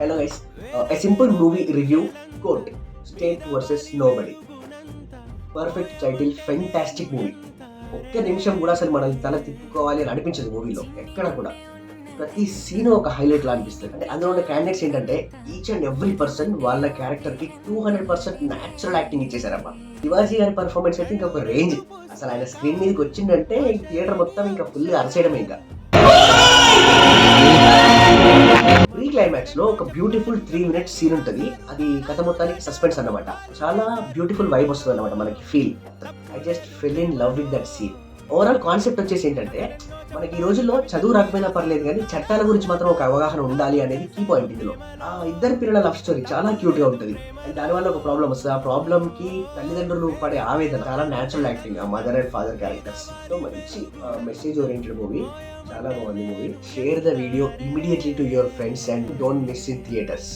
Hello guys, a simple movie review quote: State versus Nobody. Perfect title, fantastic movie. ఒక్క నిమిషం కూడా అసలు మనల్ని తల తిప్పుకోవాలి అని అనిపించదు మూవీలో. ఎక్కడ కూడా ప్రతి సీన్ ఒక హైలైట్ లా అనిపిస్తుంది. అంటే అందులో ఉన్న క్యాండిడేట్స్ ఏంటంటే ఈచ్ అండ్ ఎవ్రీ పర్సన్ వాళ్ళ క్యారెక్టర్ కి 200% న్యాచురల్ యాక్టింగ్ ఇచ్చేసారమ్మా. శివాజీ గారి పర్ఫార్మెన్స్ అయితే ఇంకా ఒక రేంజ్. అసలు ఆయన స్క్రీన్ మీదకి వచ్చిందంటే థియేటర్ మొత్తం ఇంకా ఫుల్ అరచేయడమే. ఇంకా ప్రీ క్లైమాక్స్ లో ఒక బ్యూటిఫుల్ 3 minutes సీన్ ఉంటుంది. అది కథ మొత్తానికి సస్పెన్స్ అన్నమాట. చాలా బ్యూటిఫుల్ వైబ్ వస్తుంది అన్నమాట మనకి feel. I just fell in love with that scene. Overall concept వచ్చేసి ఏంటంటే, మనకి ఈ రోజుల్లో చదువు రాకపోయినా పర్లేదు కానీ చట్టాల గురించి మాత్రం ఒక అవగాహన ఉండాలి అనేది కీ పాయింట్ ఇందులో. ఆ ఇద్దరు పిల్లల లవ్ స్టోరీ చాలా క్యూట్ గా ఉంటుంది. అండ్ దానివల్ల ఒక ప్రాబ్లం వస్తుంది. ఆ ప్రాబ్లం కి తల్లిదండ్రులు పడే ఆవేదన, చాలా న్యాచురల్ యాక్టింగ్ ఆ mother and father characters. So మంచి మెసేజ్ ఓరియంటెడ్ మూవీ. చాలా బాగుంది movie. Share the video immediately to your friends and don't miss in theatres.